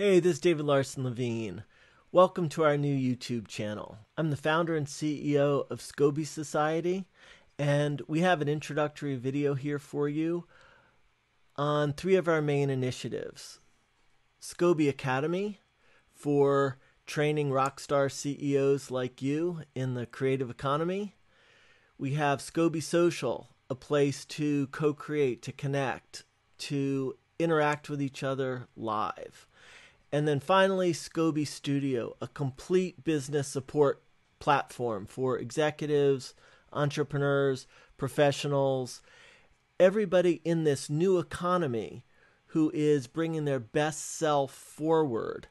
Hey, this is David Larson Levine. Welcome to our new YouTube channel. I'm the founder and CEO of Scoby Society, and we have an introductory video here for you on three of our main initiatives. Scoby Academy for training rockstar CEOs like you in the creative economy. We have Scoby Social, a place to co-create, to connect, to interact with each other live. And then finally, Scoby Studio, a complete business support platform for executives, entrepreneurs, professionals, everybody in this new economy who is bringing their best self forward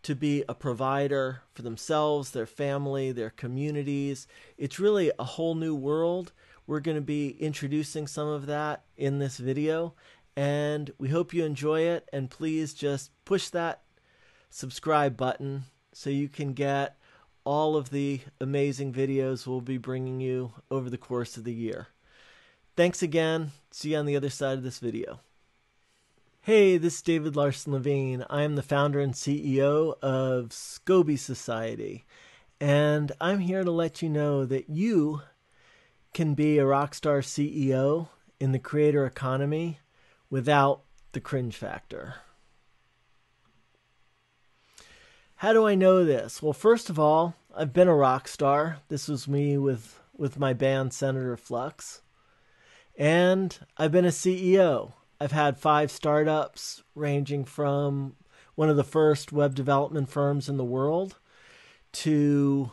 to be a provider for themselves, their family, their communities. It's really a whole new world. We're going to be introducing some of that in this video, and we hope you enjoy it. And please just push that subscribe button so you can get all of the amazing videos we'll be bringing you over the course of the year. Thanks again. See you on the other side of this video. Hey, this is David Larson Levine. I am the founder and CEO of Scoby Society, and I'm here to let you know that you can be a rockstar CEO in the creator economy without the cringe factor. How do I know this? Well, first of all, I've been a rock star. This was me with my band Senator Flux. And I've been a CEO. I've had 5 startups ranging from one of the first web development firms in the world to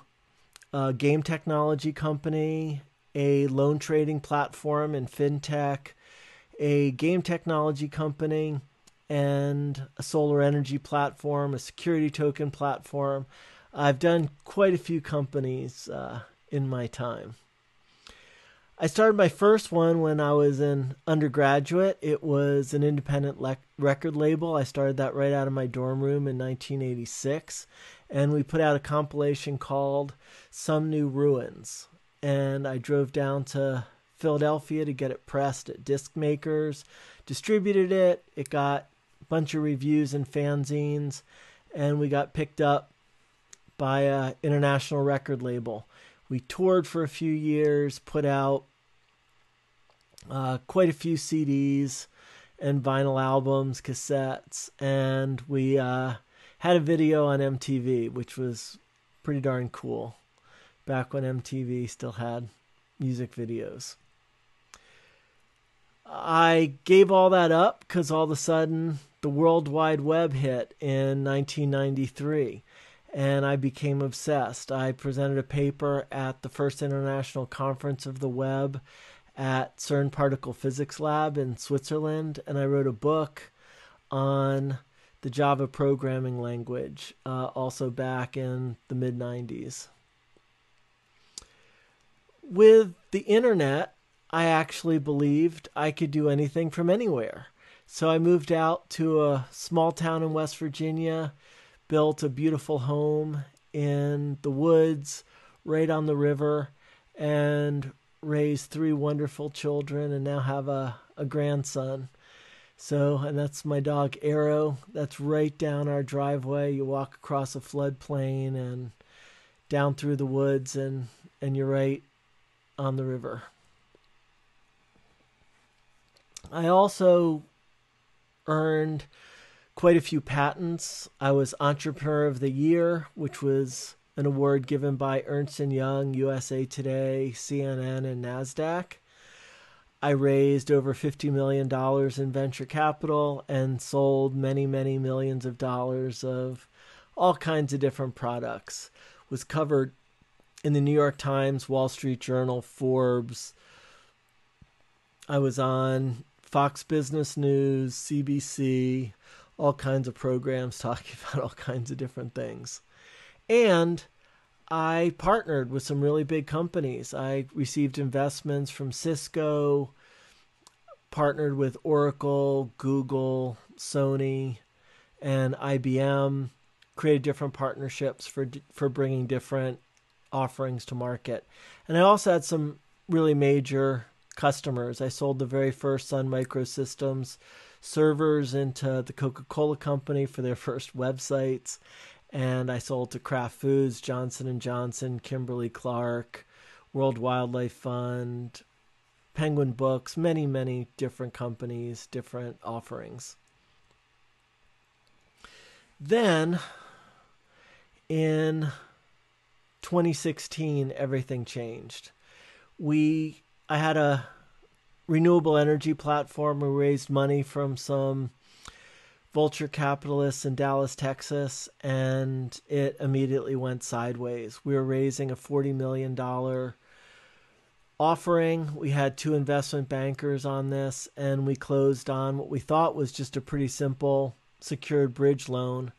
a game technology company, a loan trading platform in fintech, a game technology company, and a solar energy platform, a security token platform. I've done quite a few companies in my time. I started my first one when I was an undergraduate. It was an independent record label. I started that right out of my dorm room in 1986. And we put out a compilation called Some New Ruins. And I drove down to Philadelphia to get it pressed at disc makers, distributed it. It got bunch of reviews and fanzines, and we got picked up by an international record label. We toured for a few years, put out quite a few CDs and vinyl albums, cassettes, and we had a video on MTV, which was pretty darn cool, back when MTV still had music videos. I gave all that up because all of a sudden the World Wide Web hit in 1993, and I became obsessed. I presented a paper at the first International Conference of the Web at CERN Particle Physics Lab in Switzerland, and I wrote a book on the Java programming language, also back in the mid-90s. With the internet, I actually believed I could do anything from anywhere. So I moved out to a small town in West Virginia, built a beautiful home in the woods, right on the river, and raised 3 wonderful children, and now have a grandson. And that's my dog Arrow. That's right down our driveway. You walk across a floodplain and down through the woods, and you're right on the river. I also earned quite a few patents. I was Entrepreneur of the Year, which was an award given by Ernst & Young, USA Today, CNN, and NASDAQ. I raised over $50 million in venture capital and sold many, many millions of dollars of all kinds of different products. Was covered in the New York Times, Wall Street Journal, Forbes. I was on Fox Business News, CBC, all kinds of programs talking about all kinds of different things. And I partnered with some really big companies. I received investments from Cisco, partnered with Oracle, Google, Sony, and IBM, created different partnerships for bringing different offerings to market. And I also had some really major customers. I sold the very first Sun Microsystems servers into the Coca-Cola company for their first websites. And I sold to Kraft Foods, Johnson & Johnson, Kimberly-Clark, World Wildlife Fund, Penguin Books, many, many different companies, different offerings. Then in 2016, everything changed. I had a renewable energy platform. We raised money from some vulture capitalists in Dallas, Texas, and it immediately went sideways. We were raising a $40 million offering. We had 2 investment bankers on this, and we closed on what we thought was just a pretty simple secured bridge loan.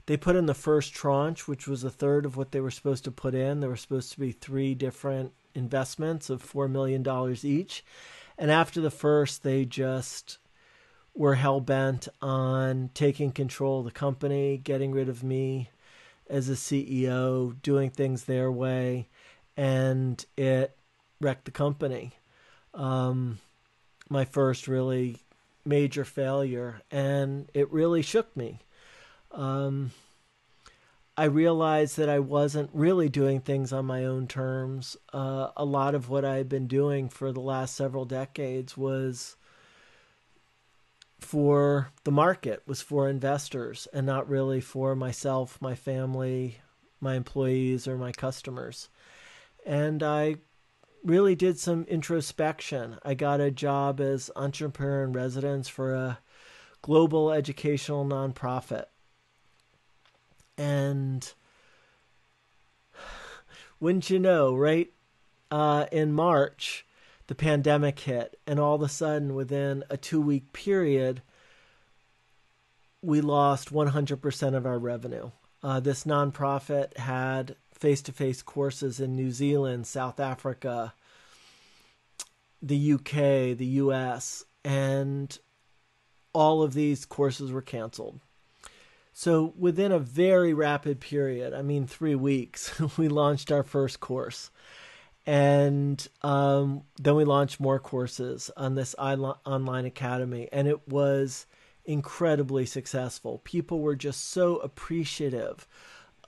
They put in the first tranche, which was a third of what they were supposed to put in. There were supposed to be 3 different investments of $4 million each. And after the first, they just were hell-bent on taking control of the company, getting rid of me as a CEO, doing things their way, and it wrecked the company. My first really major failure, and it really shook me. I realized that I wasn't really doing things on my own terms. A lot of what I had been doing for the last several decades was for the market, was for investors, and not really for myself, my family, my employees, or my customers. And I really did some introspection. I got a job as entrepreneur in residence for a global educational nonprofit. And wouldn't you know, right in March, the pandemic hit, and all of a sudden, within a 2-week period, we lost 100% of our revenue. This nonprofit had face-to-face courses in New Zealand, South Africa, the UK, the US, and all of these courses were canceled. So within a very rapid period, 3 weeks, we launched our first course. And then we launched more courses on this online academy, and it was incredibly successful. People were just so appreciative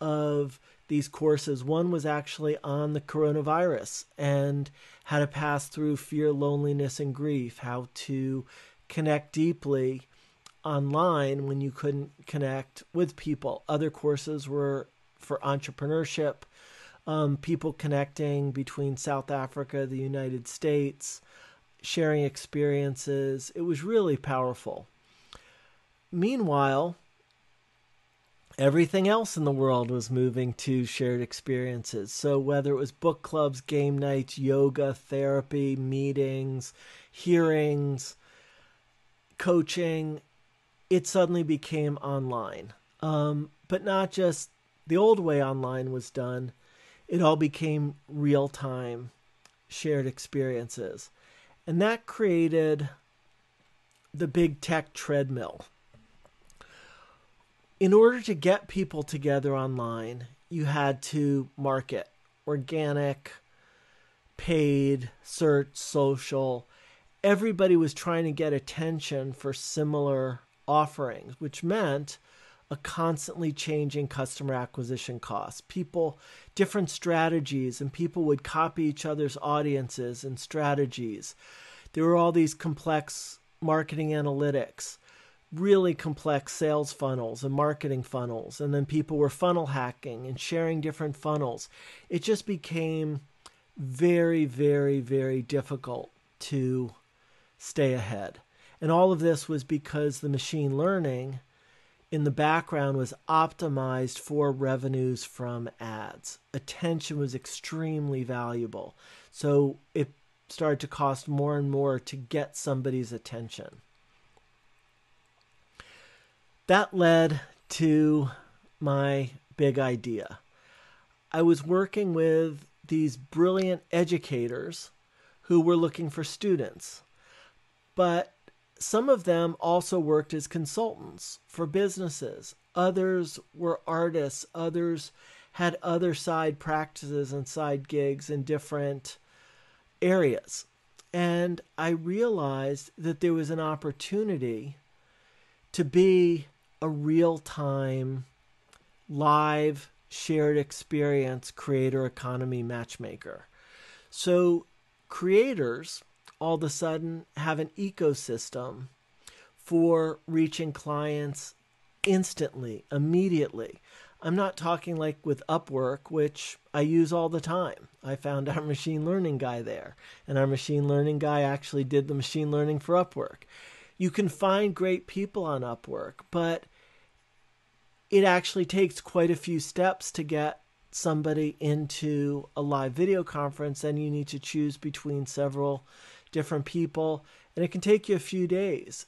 of these courses. One was actually on the coronavirus and how to pass through fear, loneliness, and grief, how to connect deeply online when you couldn't connect with people. Other courses were for entrepreneurship, people connecting between South Africa, the United States, sharing experiences. It was really powerful. Meanwhile, everything else in the world was moving to shared experiences. So whether it was book clubs, game nights, yoga, therapy, meetings, hearings, coaching, it suddenly became online. But not just the old way online was done. It all became real-time shared experiences. And that created the big tech treadmill. In order to get people together online, you had to market: organic, paid, search, social. Everybody was trying to get attention for similar offerings, which meant a constantly changing customer acquisition cost. Different strategies, and people would copy each other's audiences and strategies. There were all these complex marketing analytics, really complex sales funnels and marketing funnels, and then people were funnel hacking and sharing different funnels. It just became very, very, very difficult to stay ahead. And all of this was because the machine learning in the background was optimized for revenues from ads. Attention was extremely valuable. So it started to cost more and more to get somebody's attention. That led to my big idea. I was working with these brilliant educators who were looking for students, but some of them also worked as consultants for businesses. Others were artists. Others had other side practices and side gigs in different areas. And I realized that there was an opportunity to be a real-time, live, shared experience creator economy matchmaker. So creators all of a sudden have an ecosystem for reaching clients instantly, immediately. I'm not talking like with Upwork, which I use all the time. I found our machine learning guy there, and our machine learning guy actually did the machine learning for Upwork. You can find great people on Upwork, but it actually takes quite a few steps to get somebody into a live video conference, and you need to choose between several different people, and it can take you a few days.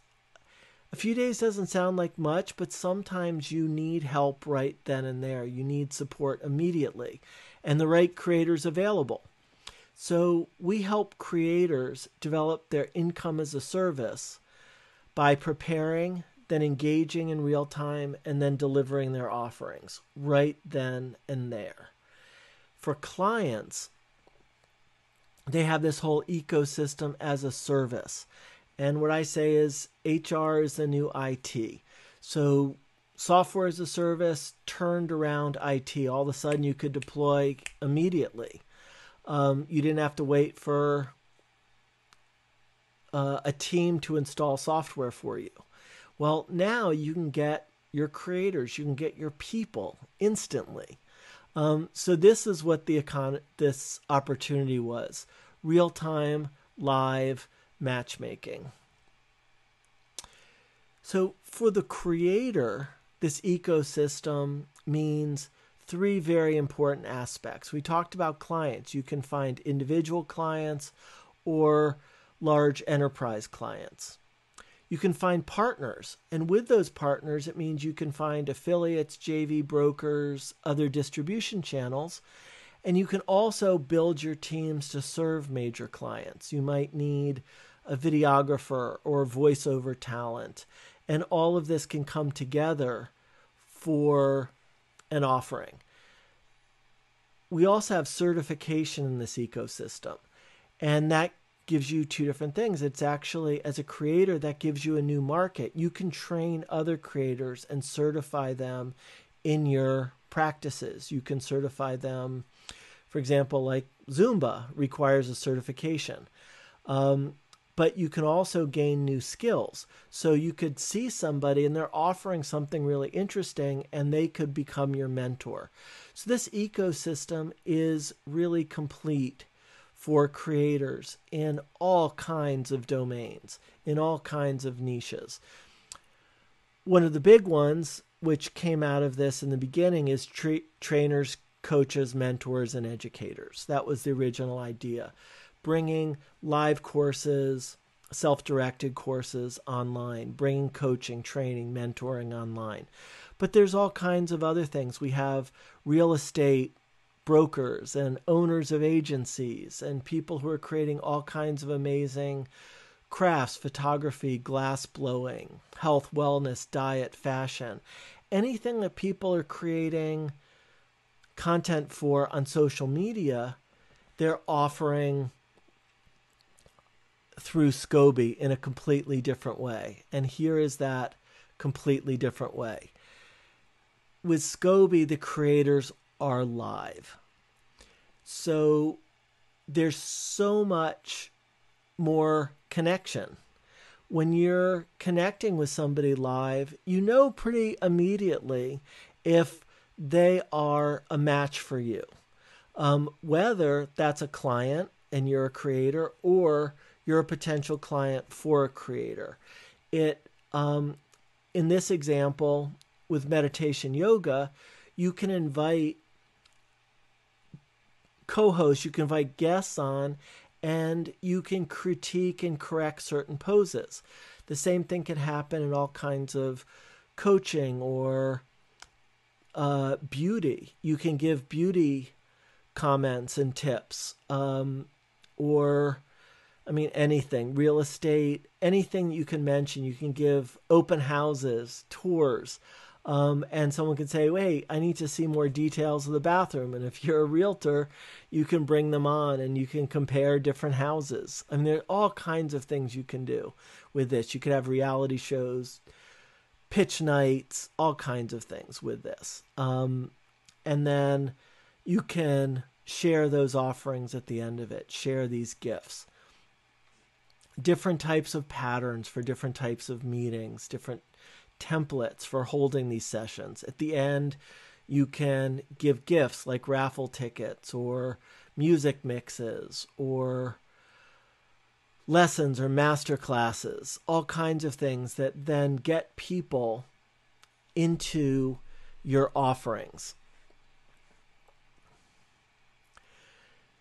A few days doesn't sound like much, but sometimes you need help right then and there. You need support immediately, and the right creators available. So we help creators develop their income as a service by preparing, then engaging in real time, and then delivering their offerings right then and there. For clients, they have this whole ecosystem as a service. And what I say is HR is the new IT. So software as a service turned around IT. All of a sudden you could deploy immediately. You didn't have to wait for a team to install software for you. Well, now you can get your creators, you can get your people instantly. So this is what this opportunity was. Real-time, live matchmaking. So for the creator, this ecosystem means three very important aspects. We talked about clients. You can find individual clients or large enterprise clients. You can find partners, and with those partners, it means you can find affiliates, JV brokers, other distribution channels, and you can also build your teams to serve major clients. You might need a videographer or voiceover talent, and all of this can come together for an offering. We also have certification in this ecosystem, and that gives you two different things. It's actually, as a creator, that gives you a new market. You can train other creators and certify them in your practices. You can certify them, for example, like Zumba requires a certification. But you can also gain new skills. So you could see somebody and they're offering something really interesting and they could become your mentor. So this ecosystem is really complete for creators in all kinds of domains, in all kinds of niches. One of the big ones, which came out of this in the beginning, is trainers, coaches, mentors, and educators. That was the original idea. Bringing live courses, self-directed courses online, bringing coaching, training, mentoring online. But there's all kinds of other things. We have real estate brokers and owners of agencies and people who are creating all kinds of amazing crafts, photography, glass blowing, health, wellness, diet, fashion. Anything that people are creating content for on social media, they're offering through Scoby in a completely different way. And here is that completely different way. With Scoby, the creators are live. So there's so much more connection. When you're connecting with somebody live, you know pretty immediately if they are a match for you. Whether that's a client and you're a creator or you're a potential client for a creator. In this example, with meditation yoga, you can invite co-hosts, you can invite guests on, and you can critique and correct certain poses. The same thing can happen in all kinds of coaching or beauty. You can give beauty comments and tips, anything, real estate, anything you can mention. You can give open houses, tours, and someone can say, "Wait, I need to see more details of the bathroom." And if you're a realtor, you can bring them on and you can compare different houses. There are all kinds of things you can do with this. You could have reality shows, pitch nights, all kinds of things with this. And then you can share those offerings at the end of it, share these gifts. Different types of patterns for different types of meetings, different templates for holding these sessions. At the end, you can give gifts like raffle tickets or music mixes or lessons or master classes, all kinds of things that then get people into your offerings.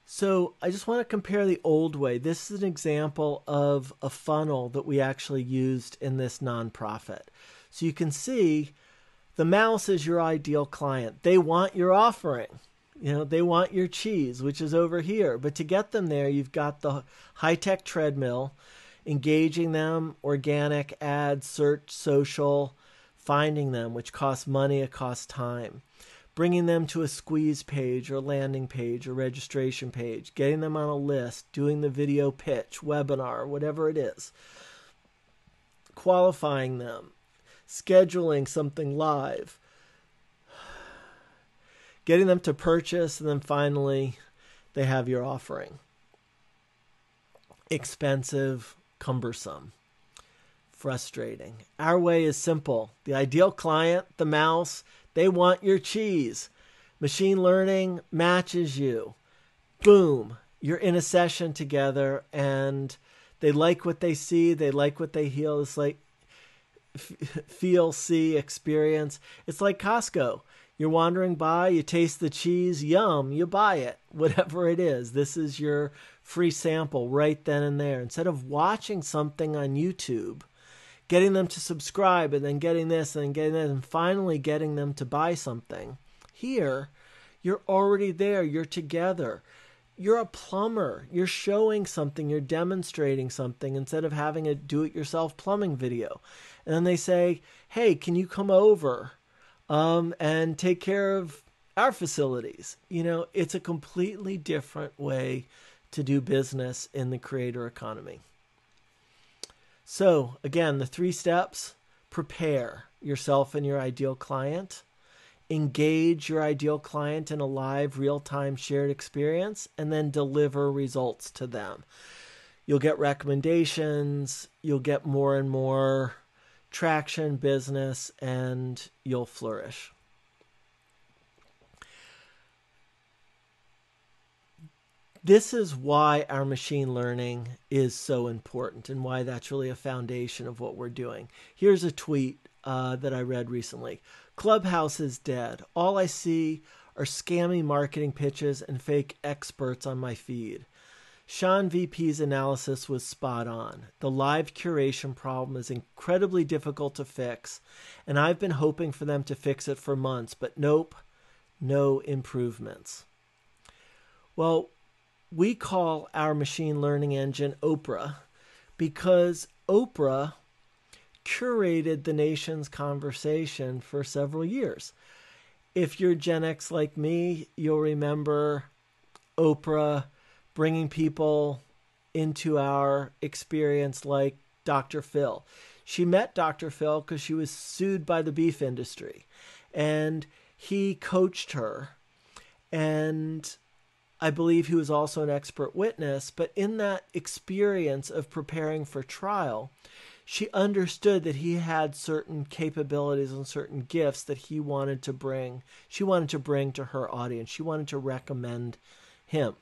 So I just want to compare the old way. This is an example of a funnel that we actually used in this nonprofit. So you can see the mouse is your ideal client. They want your offering. You know, they want your cheese, which is over here. But to get them there, you've got the high-tech treadmill, engaging them, organic ads, search, social, finding them, which costs money, it costs time. Bringing them to a squeeze page or landing page or registration page, getting them on a list, doing the video pitch, webinar, whatever it is. Qualifying them, scheduling something live, getting them to purchase, and then finally they have your offering. Expensive, cumbersome, frustrating. Our way is simple. The ideal client, the mouse, they want your cheese. Machine learning matches you. Boom. You're in a session together and they like what they see. They like what they hear. It's like feel, see, experience. It's like Costco. You're wandering by, you taste the cheese, yum, you buy it, whatever it is. This is your free sample right then and there. Instead of watching something on YouTube, getting them to subscribe and then getting this and getting that and finally getting them to buy something. Here, you're already there. You're together. You're a plumber. You're showing something. You're demonstrating something instead of having a do-it-yourself plumbing video. And then they say, hey, can you come over and take care of our facilities? You know, it's a completely different way to do business in the creator economy. So again, the 3 steps: prepare yourself and your ideal client, engage your ideal client in a live, real-time shared experience, and then deliver results to them. You'll get recommendations, you'll get more and more traction, business, and you'll flourish. This is why our machine learning is so important and why that's really a foundation of what we're doing. Here's a tweet that I read recently. Clubhouse is dead. All I see are scammy marketing pitches and fake experts on my feed. Sean VP's analysis was spot on. The live curation problem is incredibly difficult to fix, and I've been hoping for them to fix it for months, but nope, no improvements. Well, we call our machine learning engine Oprah because Oprah curated the nation's conversation for several years. If you're Gen X like me, you'll remember Oprah bringing people into our experience like Dr. Phil. She met Dr. Phil because she was sued by the beef industry, and he coached her, and I believe he was also an expert witness, but in that experience of preparing for trial, she understood that he had certain capabilities and certain gifts that she wanted to bring to her audience. She wanted to recommend him.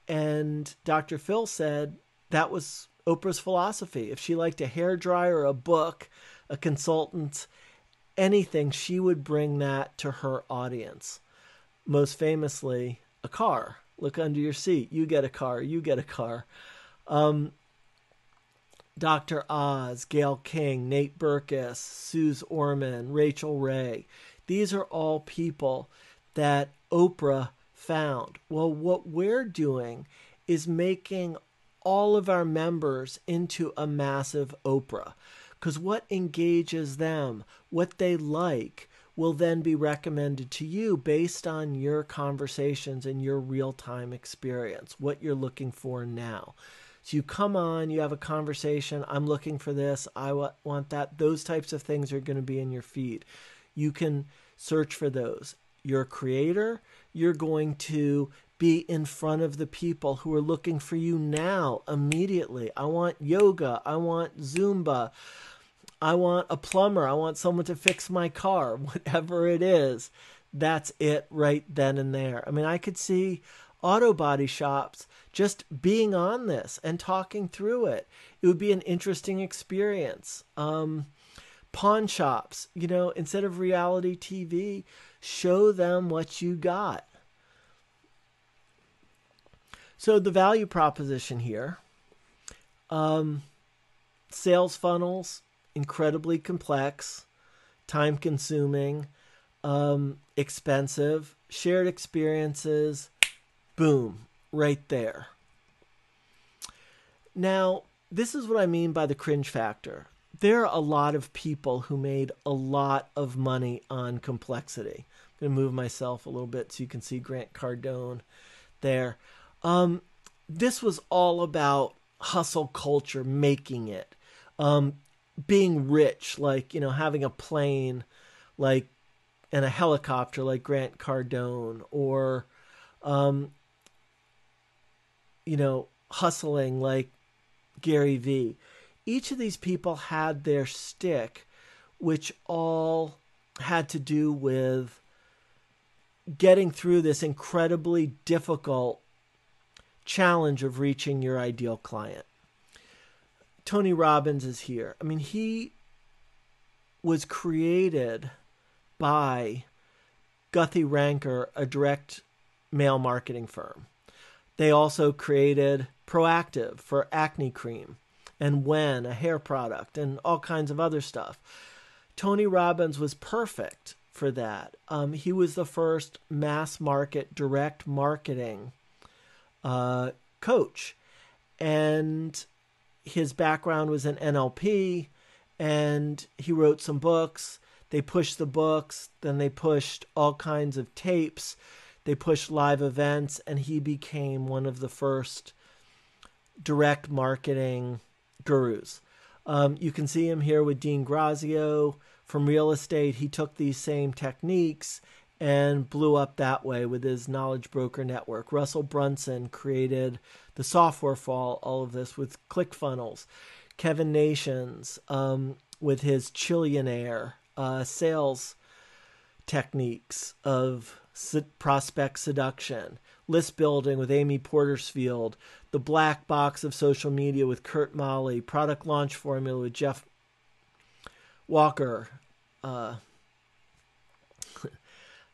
And Dr. Phil said that was Oprah's philosophy. If she liked a hairdryer, a book, a consultant, anything, she would bring that to her audience. Most famously, a car. Look under your seat. You get a car. You get a car. Dr. Oz, Gail King, Nate Berkus, Suze Orman, Rachel Ray. These are all people that Oprah found. Well, what we're doing is making all of our members into a massive Oprah, because what engages them, what they like, will then be recommended to you based on your conversations and your real-time experience, what you're looking for now. So you come on, you have a conversation. I'm looking for this. I want that. Those types of things are going to be in your feed. You can search for those. You're a creator. You're going to be in front of the people who are looking for you now, immediately. I want yoga. I want Zumba. I want a plumber. I want someone to fix my car. Whatever it is, that's it right then and there. I mean, I could see auto body shops just being on this and talking through it. It would be an interesting experience. Pawn shops, instead of reality TV, show them what you got. So the value proposition here, sales funnels, incredibly complex, time consuming, expensive, shared experiences, boom, right there. Now, this is what I mean by the cringe factor. There are a lot of people who made a lot of money on complexity. I'm going to move myself a little bit so you can see Grant Cardone there. This was all about hustle culture, making it. Being rich, like, having a plane like and a helicopter like Grant Cardone, or hustling like Gary Vee. Each of these people had their stick, which all had to do with getting through this incredibly difficult challenge of reaching your ideal client. Tony Robbins is here. I mean, he was created by Guthrie Ranker, a direct mail marketing firm. They also created Proactive for acne cream, and When, a hair product, and all kinds of other stuff. Tony Robbins was perfect for that. He was the first mass market direct marketing coach, and his background was in NLP, and he wrote some books. They pushed the books, then they pushed all kinds of tapes, they pushed live events, and he became one of the first direct marketing gurus. You can see him here with Dean Grazio from real estate. He took these same techniques and blew up that way with his knowledge broker network. Russell Brunson created the software for all of this with ClickFunnels. Kevin Nations with his Chillionaire sales techniques of prospect seduction. List building with Amy Portersfield. The black box of social media with Kurt Molly. Product launch formula with Jeff Walker.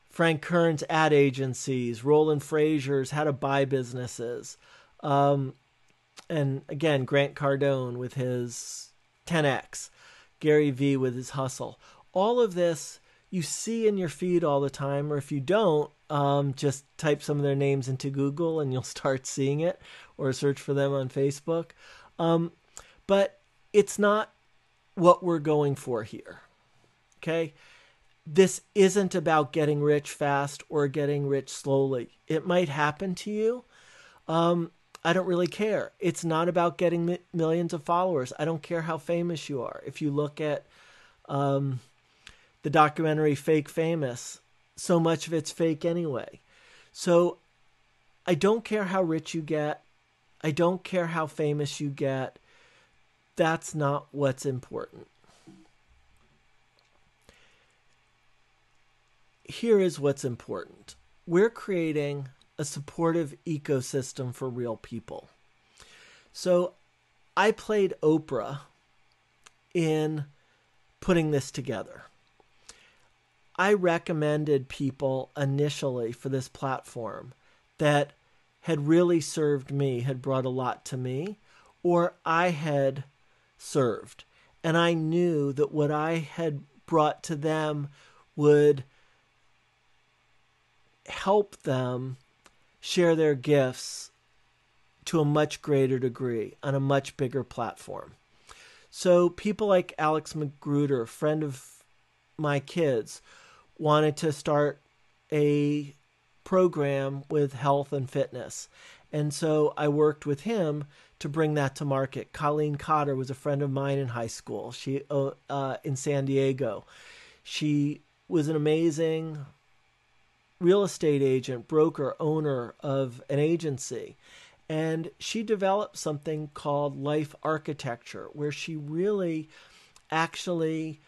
Frank Kern's ad agencies. Roland Frazier's how to buy businesses. And again, Grant Cardone with his 10X. Gary Vee with his hustle. All of this you see in your feed all the time, or if you don't, just type some of their names into Google and you'll start seeing it, or search for them on Facebook. But it's not what we're going for here. Okay? This isn't about getting rich fast or getting rich slowly. It might happen to you. I don't really care. It's not about getting millions of followers. I don't care how famous you are. If you look at the documentary Fake Famous, so much of it's fake anyway. So I don't care how rich you get. I don't care how famous you get. That's not what's important. Here is what's important. We're creating a supportive ecosystem for real people. So I played Oprah in putting this together. I recommended people initially for this platform that had really served me, had brought a lot to me, or I had served. And I knew that what I had brought to them would help them share their gifts to a much greater degree on a much bigger platform. So people like Alex Magruder, a friend of my kids, wanted to start a program with health and fitness. And so I worked with him to bring that to market. Colleen Cotter was a friend of mine in high school. She in San Diego. She was an amazing real estate agent, broker, owner of an agency. And she developed something called life architecture, where she really actually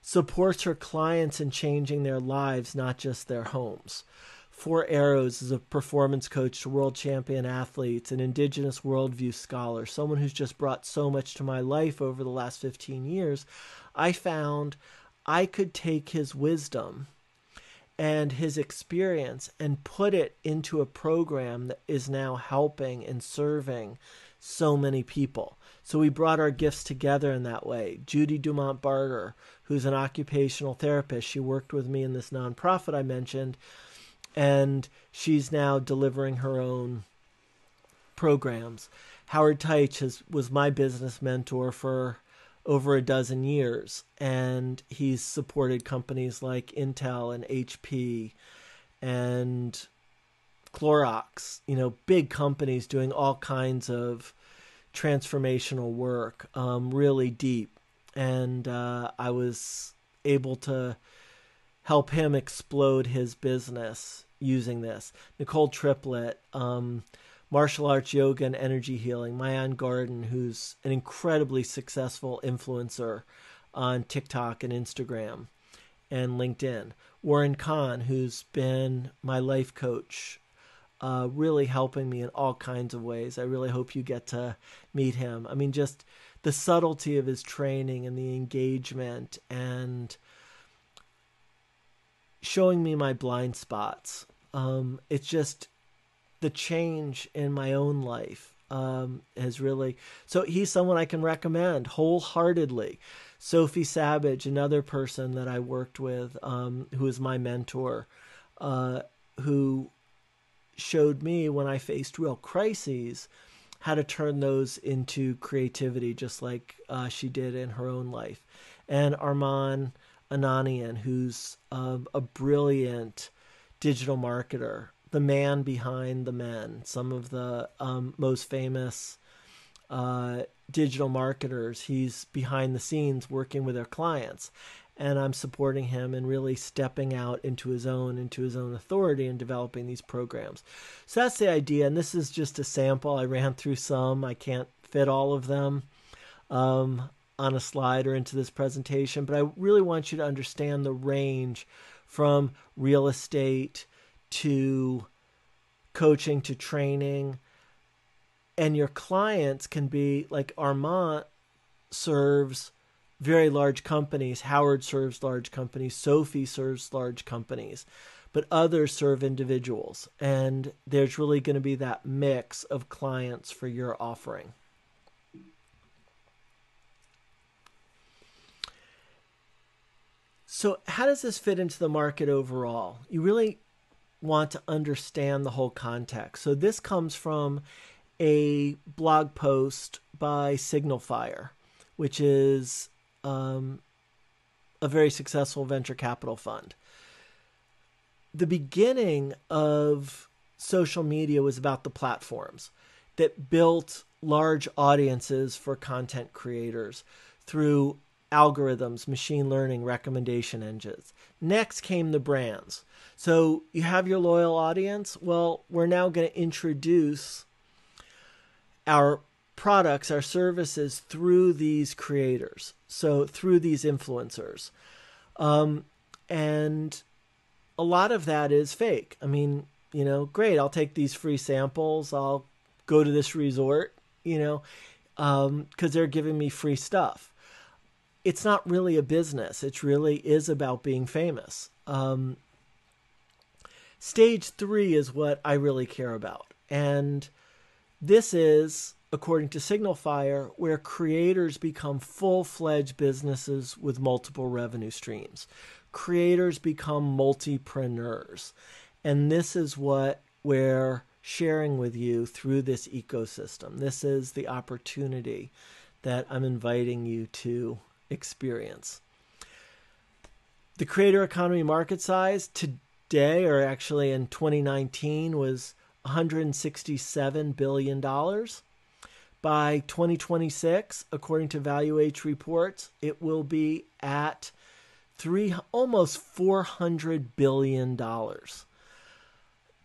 supports her clients in changing their lives, not just their homes. Four Arrows is a performance coach to world champion athletes, an indigenous worldview scholar, someone who's just brought so much to my life over the last 15 years. I found I could take his wisdom and his experience and put it into a program that is now helping and serving so many people. So we brought our gifts together in that way. Judy Dumont Barter, who's an occupational therapist, she worked with me in this nonprofit I mentioned, and she's now delivering her own programs. Howard Teich was my business mentor for over a dozen years, and he's supported companies like Intel and HP and Clorox, big companies doing all kinds of transformational work, really deep. And I was able to help him explode his business using this. Nicole Triplett, martial arts, yoga, and energy healing. Mayan Garden, who's an incredibly successful influencer on TikTok and Instagram and LinkedIn. Warren Kahn, who's been my life coach, really helping me in all kinds of ways. I really hope you get to meet him. I mean, just the subtlety of his training and the engagement and showing me my blind spots. It's just the change in my own life has really... So he's someone I can recommend wholeheartedly. Sophie Savage, another person that I worked with, who is my mentor, who showed me when I faced real crises how to turn those into creativity, just like she did in her own life. And Arman Ananian, who's a brilliant digital marketer, the man behind the men, some of the most famous digital marketers. He's behind the scenes working with their clients, and I'm supporting him in really stepping out into his own authority and developing these programs. So that's the idea, and this is just a sample. I ran through some. I can't fit all of them on a slide or into this presentation, but I really want you to understand the range from real estate to coaching to training. And your clients can be like Armand serves very large companies, Howard serves large companies, Sophie serves large companies, but others serve individuals. And there's really going to be that mix of clients for your offering. So how does this fit into the market overall? You really want to understand the whole context. So this comes from a blog post by Signalfire, which is a very successful venture capital fund. The beginning of social media was about the platforms that built large audiences for content creators through algorithms, machine learning, recommendation engines. Next came the brands. So you have your loyal audience. Well, we're now going to introduce our products, our services through these creators. So through these influencers. And a lot of that is fake. I mean, great. I'll take these free samples. I'll go to this resort, because they're giving me free stuff. It's not really a business. It really is about being famous. Stage 3 is what I really care about. And this is, according to Signalfire, where creators become full-fledged businesses with multiple revenue streams. Creators become multipreneurs. And this is what we're sharing with you through this ecosystem. This is the opportunity that I'm inviting you to experience. The creator economy market size today, or actually in 2019, was $167 billion. By 2026, according to ValueH reports, it will be at almost $400 billion.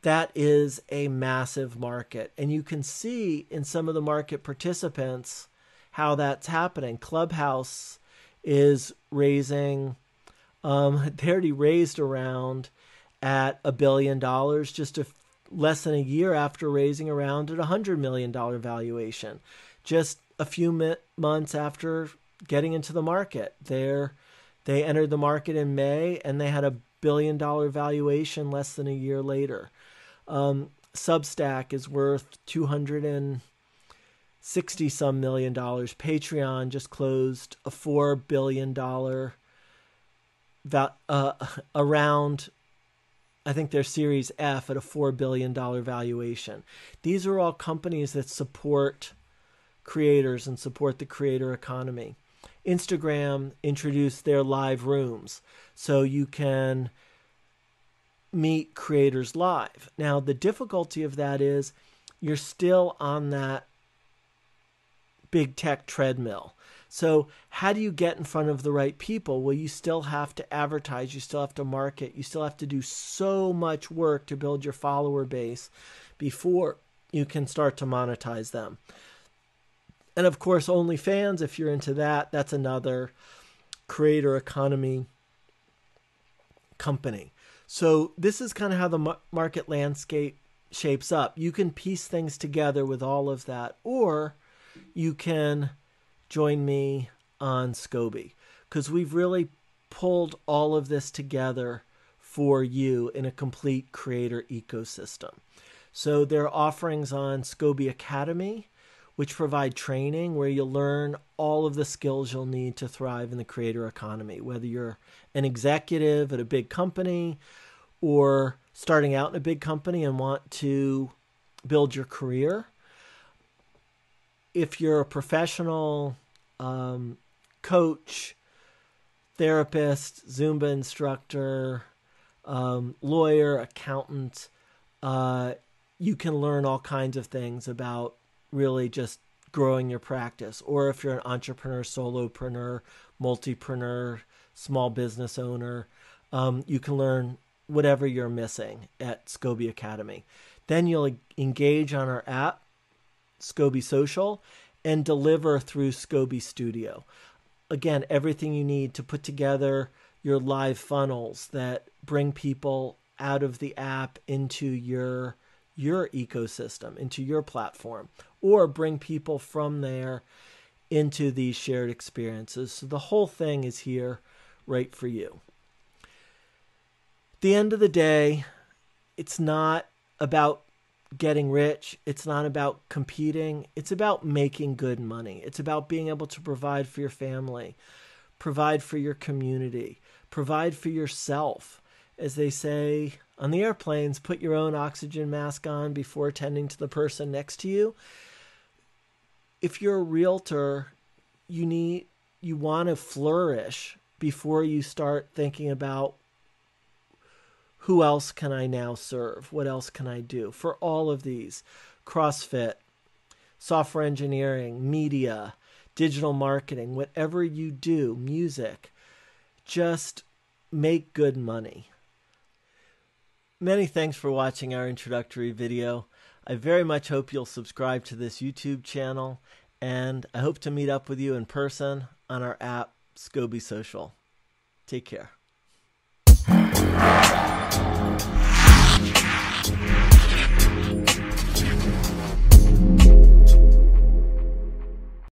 That is a massive market. And you can see in some of the market participants how that's happening. Clubhouse is raising, they already raised around at $1 billion just less than a year after raising around at $100 million valuation. Just a few months after getting into the market. They entered the market in May and they had $1 billion valuation less than a year later. Substack is worth $260 some million. Patreon just closed a $4 billion around, I think their Series F at a $4 billion valuation. These are all companies that support creators and support the creator economy. Instagram introduced their live rooms, so you can meet creators live. Now, the difficulty of that is you're still on that big tech treadmill. So how do you get in front of the right people? Well, you still have to advertise. You still have to market. You still have to do so much work to build your follower base before you can start to monetize them. And of course, OnlyFans, if you're into that, that's another creator economy company. So this is kind of how the market landscape shapes up. You can piece things together with all of that, or you can join me on Scoby, because we've really pulled all of this together for you in a complete creator ecosystem. So there are offerings on Scoby Academy, which provide training where you'll learn all of the skills you'll need to thrive in the creator economy, whether you're an executive at a big company or starting out in a big company and want to build your career. If you're a professional coach, therapist, Zumba instructor, lawyer, accountant, you can learn all kinds of things about really just growing your practice. Or if you're an entrepreneur, solopreneur, multipreneur, small business owner, you can learn whatever you're missing at Scoby Academy. Then you'll engage on our app, Scoby Social, and deliver through Scoby Studio. Again, everything you need to put together your live funnels that bring people out of the app into your ecosystem, into your platform, or bring people from there into these shared experiences. So the whole thing is here right for you. At the end of the day, it's not about getting rich. It's not about competing. It's about making good money. It's about being able to provide for your family, provide for your community, provide for yourself. As they say on the airplanes, put your own oxygen mask on before attending to the person next to you. If you're a realtor, you want to flourish before you start thinking about who else can I now serve? What else can I do? For all of these, CrossFit, software engineering, media, digital marketing, whatever you do, music, just make good money. Many thanks for watching our introductory video. I very much hope you'll subscribe to this YouTube channel, and I hope to meet up with you in person on our app, Scoby Social. Take care.